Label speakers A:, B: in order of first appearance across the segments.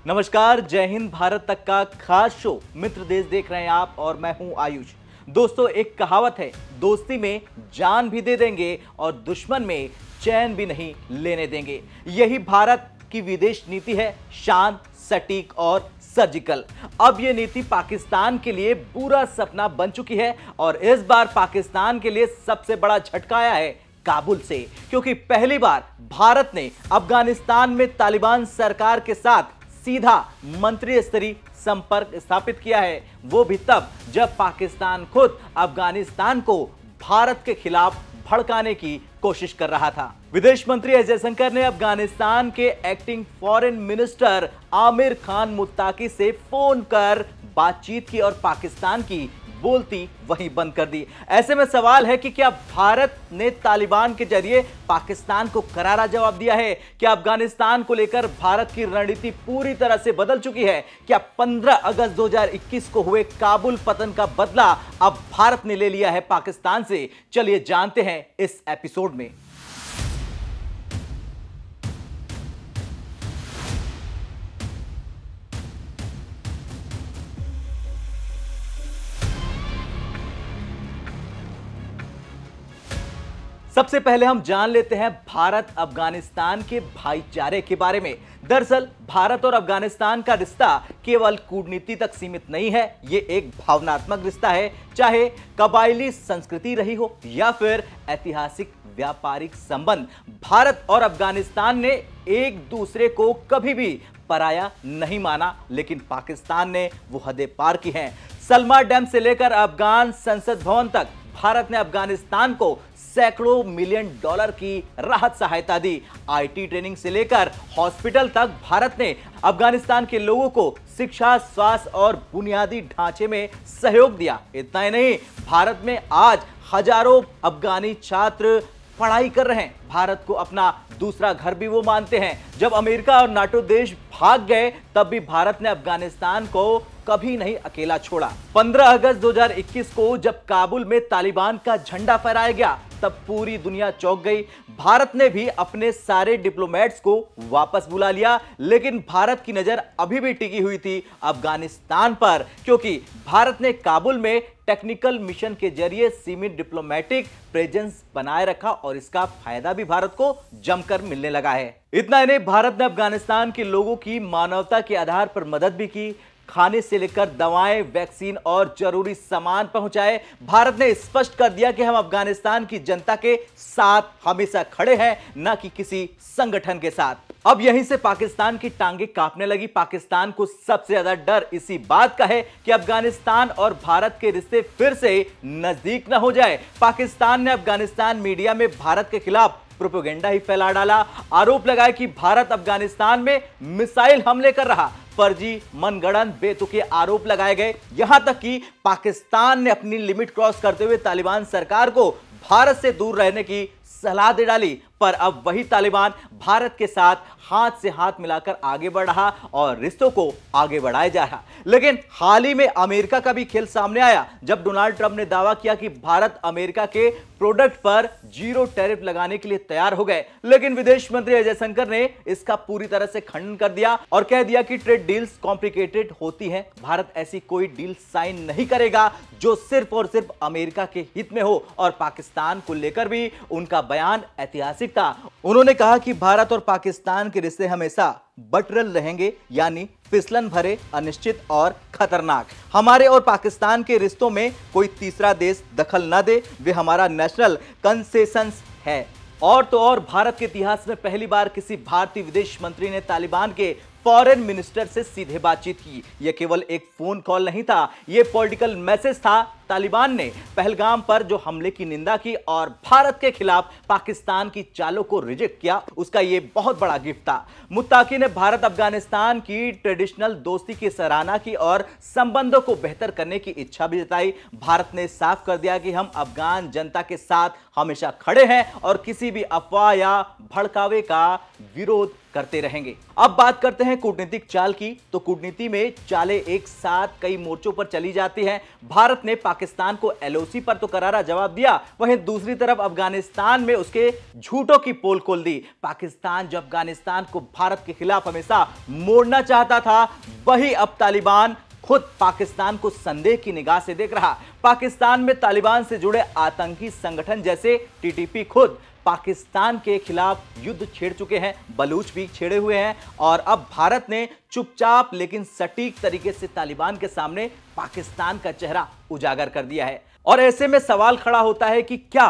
A: नमस्कार, जय हिंद भारत तक का खास शो मित्र देश देख रहे हैं आप और मैं हूं आयुष। दोस्तों, एक कहावत है, दोस्ती में जान भी दे देंगे और दुश्मन में चैन भी नहीं लेने देंगे। यही भारत की विदेश नीति है, शांत, सटीक और सर्जिकल। अब यह नीति पाकिस्तान के लिए बुरा सपना बन चुकी है और इस बार पाकिस्तान के लिए सबसे बड़ा झटका आया है काबुल से, क्योंकि पहली बार भारत ने अफगानिस्तान में तालिबान सरकार के साथ सीधा मंत्री स्तरीय संपर्क स्थापित किया है, वो भी तब जब पाकिस्तान खुद अफगानिस्तान को भारत के खिलाफ भड़काने की कोशिश कर रहा था। विदेश मंत्री एस जयशंकर ने अफगानिस्तान के acting foreign minister Aamir Khan मुत्ताकी से फोन कर बातचीत की और पाकिस्तान की बोलती वहीं बंद कर दी। ऐसे में सवाल है कि क्या भारत ने तालिबान के जरिए पाकिस्तान को करारा जवाब दिया है? क्या अफगानिस्तान को लेकर भारत की रणनीति पूरी तरह से बदल चुकी है? क्या 15 अगस्त 2021 को हुए काबुल पतन का बदला अब भारत ने ले लिया है पाकिस्तान से? चलिए जानते हैं इस एपिसोड में। सबसे पहले हम जान लेते हैं भारत अफगानिस्तान के भाईचारे के बारे में। दरअसल भारत और अफगानिस्तान का रिश्ता केवल कूटनीति तक सीमित नहीं है, ये एक भावनात्मक रिश्ता है। चाहे कबायली संस्कृति रही हो या फिर ऐतिहासिक व्यापारिक संबंध, भारत और अफगानिस्तान ने एक दूसरे को कभी भी पराया नहीं माना, लेकिन पाकिस्तान ने वो हदें पार की हैं। सलमा डैम से लेकर अफगान संसद भवन तक भारत ने अफगानिस्तान को सैकड़ों मिलियन डॉलर की राहत सहायता दी। आईटी ट्रेनिंग से लेकर हॉस्पिटल तक भारत ने अफगानिस्तान के लोगों को शिक्षा, स्वास्थ्य और बुनियादी ढांचे में सहयोग दिया। इतना ही नहीं, भारत में आज हजारों अफगानी छात्र पढ़ाई कर रहे हैं। भारत को अपना दूसरा घर भी वो मानते हैं। जब अमेरिका और नाटो देश भाग गए तब भी भारत ने अफगानिस्तान को कभी नहीं अकेला छोड़ा। 15 अगस्त 2021 को जब काबुल में तालिबान का झंडा फहराया गया तब पूरी दुनिया चौंक गई। भारत ने भी अपने सारे डिप्लोमेट्स को वापस बुला लिया, लेकिन भारत की नजर अभी भी टिकी हुई थी अफगानिस्तान पर, क्योंकि भारत ने काबुल में टेक्निकल मिशन के जरिए सीमित डिप्लोमेटिक प्रेजेंस बनाए रखा और इसका फायदा भी भारत को जमकर मिलने लगा है। इतना ही नहीं, भारत ने अफगानिस्तान के लोगों की मानवता के आधार पर मदद भी की। खाने से लेकर दवाएं, वैक्सीन और जरूरी सामान पहुंचाए। भारत ने स्पष्ट कर दिया कि हम अफगानिस्तान की जनता के साथ हमेशा खड़े हैं, न कि किसी संगठन के साथ। अब यहीं से पाकिस्तान की टांगे कांपने लगी। पाकिस्तान को सबसे ज्यादा डर इसी बात का है कि अफगानिस्तान और भारत के रिश्ते फिर से नजदीक न हो जाए। पाकिस्तान ने अफगानिस्तान मीडिया में भारत के खिलाफ प्रोपेगेंडा ही फैला डाला। आरोप लगाया कि भारत अफगानिस्तान में मिसाइल हमले कर रहा। फर्जी, मनगढ़ंत, बेतुके आरोप लगाए गए। यहां तक कि पाकिस्तान ने अपनी लिमिट क्रॉस करते हुए तालिबान सरकार को भारत से दूर रहने की सलाह दे डाली। पर अब वही तालिबान भारत के साथ हाथ से हाथ मिलाकर आगे बढ़ रहा और रिश्तों को आगे बढ़ाया जा रहा। लेकिन हाल ही में अमेरिका का भी खेल सामने आया, जब डोनाल्ड ट्रंप ने दावा किया कि भारत अमेरिका के प्रोडक्ट पर 0 टैरिफ लगाने के लिए तैयार हो गए। लेकिन विदेश मंत्री एस जयशंकर ने इसका पूरी तरह से खंडन कर दिया और कह दिया कि ट्रेड डील्स कॉम्प्लिकेटेड होती हैं। भारत ऐसी कोई डील साइन नहीं करेगा जो सिर्फ और सिर्फ अमेरिका के हित में हो। और पाकिस्तान को लेकर भी उनका बयान ऐतिहासिक था। उन्होंने कहा कि भारत और पाकिस्तान के रिश्ते हमेशा बटरल रहेंगे, यानी फिसलन भरे, अनिश्चित और खतरनाक। हमारे और पाकिस्तान के रिश्तों में कोई तीसरा देश दखल न दे, वे हमारा नेशनल कंसेंसस है। और तो और, भारत के इतिहास में पहली बार किसी भारतीय विदेश मंत्री ने तालिबान के फॉरेन मिनिस्टर से सीधे बातचीत की। यह केवल एक फोन कॉल नहीं था, यह पॉलिटिकल मैसेज था। तालिबान ने पहलगाम पर जो हमले की निंदा की और भारत के खिलाफ पाकिस्तान की चालों को रिजेक्ट किया, उसका यह बहुत बड़ा गिफ्ट था। मुत्ताकी ने भारत अफगानिस्तान की ट्रेडिशनल दोस्ती की सराहना की और संबंधों को बेहतर करने की इच्छा भी जताई। भारत ने साफ कर दिया कि हम अफगान जनता के साथ हमेशा खड़े हैं और किसी भी अफवाह या भड़कावे का विरोध करते रहेंगे। अब बात करते हैं कूटनीतिक चाल की। तो कूटनीति में चालें एक साथ कई मोर्चों पर चली जाती हैं। भारत ने पाकिस्तान को एलओसी पर तो करारा जवाब दिया, वहीं दूसरी तरफ अफगानिस्तान में उसके झूठों की पोल खोल दी। पाकिस्तान जो अफगानिस्तान को भारत के खिलाफ हमेशा मोड़ना चाहता था, वही अब तालिबान खुद पाकिस्तान को संदेह की निगाह से देख रहा। पाकिस्तान में तालिबान से जुड़े आतंकी संगठन जैसे टीटीपी खुद पाकिस्तान के खिलाफ युद्ध छेड़ चुके हैं, बलूच भी छेड़े हुए हैं, और अब भारत ने चुपचाप लेकिन सटीक तरीके से तालिबान के सामने पाकिस्तान का चेहरा उजागर कर दिया है। और ऐसे में सवाल खड़ा होता है कि क्या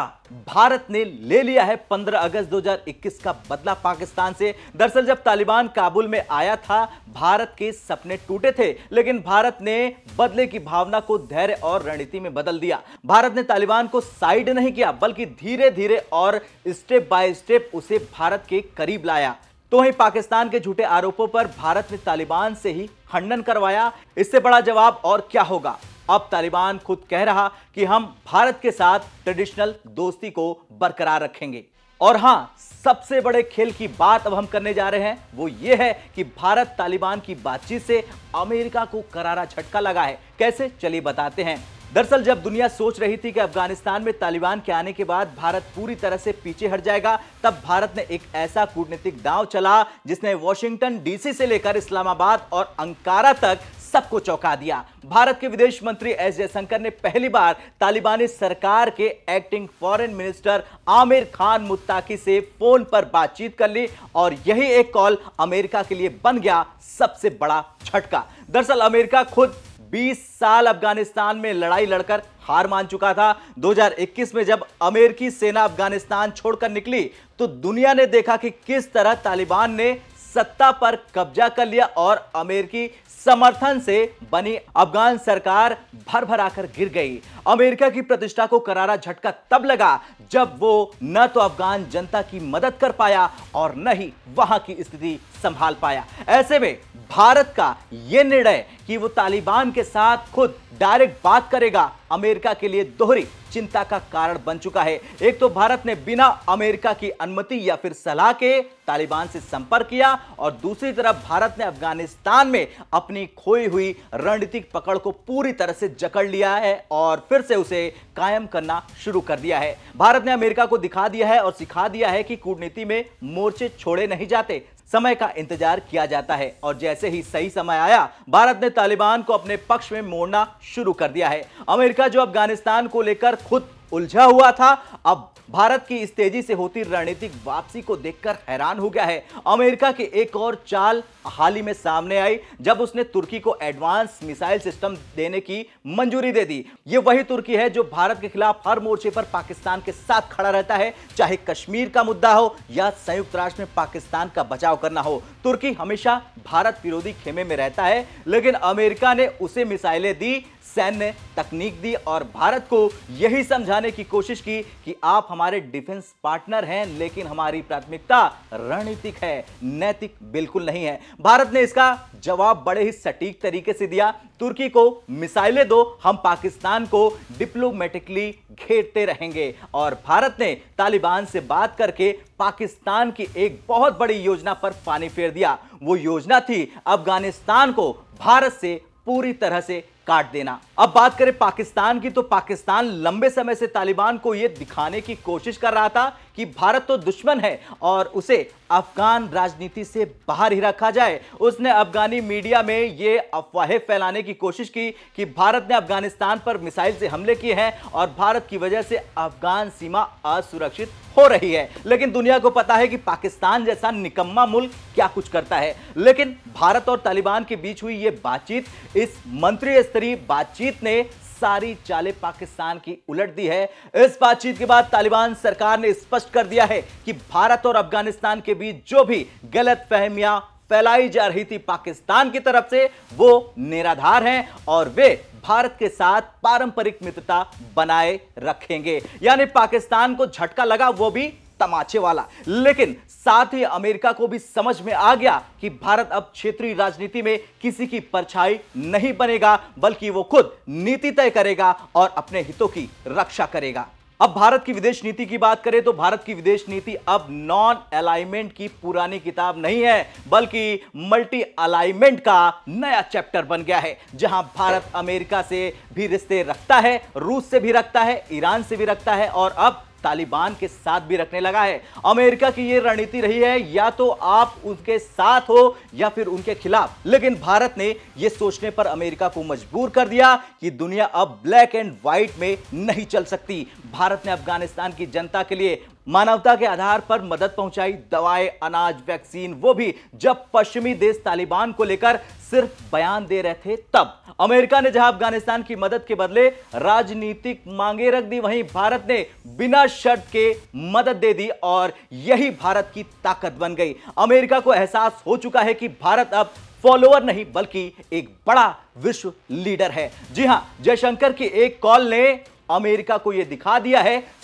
A: भारत ने ले लिया है 15 अगस्त 2021 का बदला पाकिस्तान से? दरअसल जब तालिबान काबुल में आया था, भारत के सपने टूटे थे, लेकिन भारत ने बदले की भावना को धैर्य और रणनीति में बदल दिया। भारत ने तालिबान को साइड नहीं किया, बल्कि धीरे धीरे और स्टेप बाय स्टेप उसे भारत के करीब लाया। तो वहीं पाकिस्तान के झूठे आरोपों पर भारत ने तालिबान से ही खंडन करवाया। इससे बड़ा जवाब और क्या होगा? अब तालिबान खुद कह रहा कि हम भारत के साथ ट्रेडिशनल दोस्ती को बरकरार रखेंगे। और हां, सबसे बड़े खेल की बात अब हम करने जा रहे हैं, वो ये है कि भारत तालिबान की बातचीत से अमेरिका को करारा झटका लगा है। कैसे? चलिए बताते हैं। दरअसल जब दुनिया सोच रही थी कि अफगानिस्तान में तालिबान के आने के बाद भारत पूरी तरह से पीछे हट जाएगा, तब भारत ने एक ऐसा कूटनीतिक दांव चला जिसने वॉशिंगटन डीसी से लेकर इस्लामाबाद और अंकारा तक सबको चौंका दिया। भारत के विदेश मंत्री एस जयशंकर ने पहली बार तालिबानी सरकार के acting foreign minister Aamir Khan मुत्ताकी से फोन पर बातचीत कर ली, और यही एक कॉल अमेरिका के लिए बन गया सबसे बड़ा झटका। दरअसल अमेरिका खुद 20 साल अफगानिस्तान में लड़ाई लड़कर हार मान चुका था। 2021 में जब अमेरिकी सेना अफगानिस्तान छोड़कर निकली, तो दुनिया ने देखा कि किस तरह तालिबान ने सत्ता पर कब्जा कर लिया और अमेरिकी समर्थन से बनी अफगान सरकार भर भर आकर गिर गई। अमेरिका की प्रतिष्ठा को करारा झटका तब लगा जब वो न तो अफगान जनता की मदद कर पाया और न ही वहां की स्थिति संभाल पाया। ऐसे में भारत का यह निर्णय कि वो तालिबान के साथ खुद डायरेक्ट बात करेगा, अमेरिका के लिए दोहरी चिंता का कारण बन चुका है। एक तो भारत ने बिना अमेरिका की अनुमति या फिर सलाह के तालिबान से संपर्क किया, और दूसरी तरफ भारत ने अफगानिस्तान में अपनी खोई हुई रणनीतिक पकड़ को पूरी तरह से जकड़ लिया है और फिर से उसे कायम करना शुरू कर दिया है। भारत ने अमेरिका को दिखा दिया है और सिखा दिया है कि कूटनीति में मोर्चे छोड़े नहीं जाते, समय का इंतजार किया जाता है। और जैसे ही सही समय आया, भारत ने तालिबान को अपने पक्ष में मोड़ना शुरू कर दिया है। अमेरिका जो अफगानिस्तान को लेकर खुद उलझा हुआ था, अब भारत की इस तेजी से होती रणनीतिक वापसी को देखकर हैरान हो गया है। अमेरिका की एक और चाल हाल ही में सामने आई जब उसने तुर्की को एडवांस मिसाइल सिस्टम देने की मंजूरी दे दी। यह वही तुर्की है जो भारत के खिलाफ हर मोर्चे पर पाकिस्तान के साथ खड़ा रहता है, चाहे कश्मीर का मुद्दा हो या संयुक्त राष्ट्र में पाकिस्तान का बचाव करना हो। तुर्की हमेशा भारत विरोधी खेमे में रहता है, लेकिन अमेरिका ने उसे मिसाइलें दी, सैन्य तकनीक दी और भारत को यही समझाने की कोशिश की कि आप हमारे डिफेंस पार्टनर हैं, लेकिन हमारी प्राथमिकता रणनीतिक है, नैतिक बिल्कुल नहीं है। भारत ने इसका जवाब बड़े ही सटीक तरीके से दिया। तुर्की को मिसाइलें दो, हम पाकिस्तान को डिप्लोमेटिकली घेरते रहेंगे। और भारत ने तालिबान से बात करके पाकिस्तान की एक बहुत बड़ी योजना पर पानी फेर दिया। वो योजना थी अफगानिस्तान को भारत से पूरी तरह से काट देना। अब बात करें पाकिस्तान की, तो पाकिस्तान लंबे समय से तालिबान को यह दिखाने की कोशिश कर रहा था कि भारत तो दुश्मन है और उसे अफगान राजनीति से बाहर ही रखा जाए। उसने अफगानी मीडिया में ये अफवाहें फैलाने की कोशिश की कि भारत ने अफगानिस्तान पर मिसाइल से हमले किए हैं और भारत की वजह से अफगान सीमा असुरक्षित हो रही है। लेकिन दुनिया को पता है कि पाकिस्तान जैसा निकम्मा मुल्क क्या कुछ करता है। लेकिन भारत और तालिबान के बीच हुई यह बातचीत, इस मंत्री स्तरीय बातचीत ने सारी चालें पाकिस्तान की उलट दी है। इस बातचीत के बाद तालिबान सरकार ने स्पष्ट कर दिया है कि भारत और अफगानिस्तान के बीच जो भी गलतफहमियां फैलाई जा रही थी पाकिस्तान की तरफ से, वो निराधार हैं और वे भारत के साथ पारंपरिक मित्रता बनाए रखेंगे। यानी पाकिस्तान को झटका लगा, वो भी तमाचे वाला, लेकिन साथ ही अमेरिका को भी समझ में आ गया कि भारत अब क्षेत्रीय राजनीति में किसी की परछाई नहीं बनेगा, बल्कि वो खुद नीति तय करेगा और अपने हितों की रक्षा करेगा। अब भारत की विदेश नीति की बात करें तो भारत की विदेश नीति अब नॉन अलाइनमेंट की पुरानी किताब नहीं है, बल्कि मल्टी अलाइनमेंट का नया चैप्टर बन गया है, जहां भारत अमेरिका से भी रिश्ते रखता है, रूस से भी रखता है, ईरान से भी रखता है और अब तालिबान के साथ भी रखने लगा है। अमेरिका की यह रणनीति रही है, या तो आप उनके साथ हो या फिर उनके खिलाफ। लेकिन भारत ने यह सोचने पर अमेरिका को मजबूर कर दिया कि दुनिया अब ब्लैक एंड व्हाइट में नहीं चल सकती। भारत ने अफगानिस्तान की जनता के लिए मानवता के आधार पर मदद पहुंचाई, दवाएं, अनाज, वैक्सीन, वो भी जब पश्चिमी देश तालिबान को लेकर सिर्फ बयान दे रहे थे तब। अमेरिका ने जहां अफगानिस्तान की मदद के बदले राजनीतिक मांगे रख दी, वहीं भारत ने बिना शर्त के मदद दे दी और यही भारत की ताकत बन गई। अमेरिका को एहसास हो चुका है कि भारत अब फॉलोअर नहीं बल्कि एक बड़ा विश्व लीडर है। जी हां, जयशंकर की एक कॉल ने अमेरिका को यह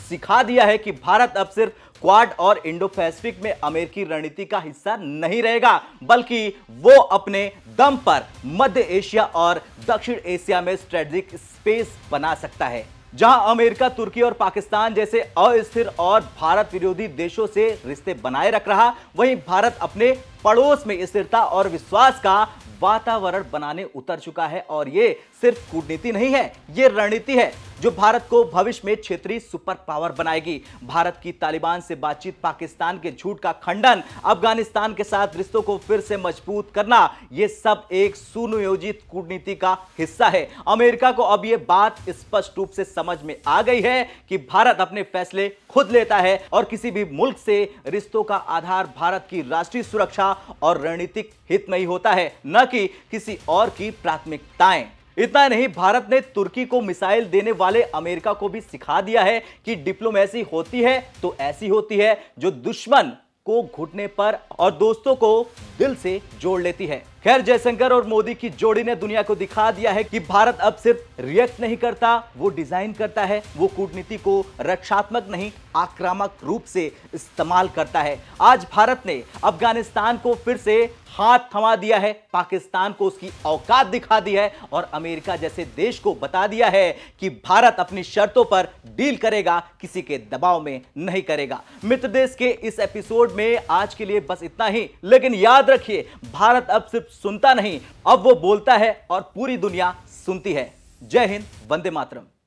A: सिखा दिया है कि भारत अब सिर्फ क्वाड और इंडो पैसिफिक में अमेरिकी रणनीति का हिस्सा नहीं रहेगा, बल्कि वो अपने दम पर मध्य एशिया और दक्षिण एशिया में स्ट्रेटेजिक स्पेस बना सकता है। जहां अमेरिका, तुर्की और पाकिस्तान जैसे अस्थिर और भारत विरोधी देशों से रिश्ते बनाए रख रहा, वहीं भारत अपने पड़ोस में स्थिरता और विश्वास का वातावरण बनाने उतर चुका है। और ये सिर्फ कूटनीति नहीं है, ये रणनीति है जो भारत को भविष्य में क्षेत्रीय सुपर पावर बनाएगी। भारत की तालिबान से बातचीत, पाकिस्तान के झूठ का खंडन, अफगानिस्तान के साथ रिश्तों को फिर से मजबूत करना, ये सब एक सुनियोजित कूटनीति का हिस्सा है। अमेरिका को अब यह बात स्पष्ट रूप से समझ में आ गई है कि भारत अपने फैसले खुद लेता है और किसी भी मुल्क से रिश्तों का आधार भारत की राष्ट्रीय सुरक्षा और रणनीतिक हित में ही होता है, न कि किसी और की प्राथमिकताएं। इतना नहीं, भारत ने तुर्की को मिसाइल देने वाले अमेरिका को भी सिखा दिया है कि डिप्लोमेसी होती है तो ऐसी होती है जो दुश्मन को घुटने पर और दोस्तों को दिल से जोड़ लेती है। खैर, जयशंकर और मोदी की जोड़ी ने दुनिया को दिखा दिया है कि भारत अब सिर्फ रिएक्ट नहीं करता, वो डिजाइन करता है। वो कूटनीति को रक्षात्मक नहीं, आक्रामक रूप से इस्तेमाल करता है। आज भारत ने अफगानिस्तान को फिर से हाथ थमा दिया है, पाकिस्तान को उसकी औकात दिखा दी है और अमेरिका जैसे देश को बता दिया है कि भारत अपनी शर्तों पर डील करेगा, किसी के दबाव में नहीं करेगा। मित्र देश के इस एपिसोड में आज के लिए बस इतना ही, लेकिन याद रखिए, भारत अब सिर्फ सुनता नहीं, अब वो बोलता है और पूरी दुनिया सुनती है। जय हिंद, वंदे मातरम।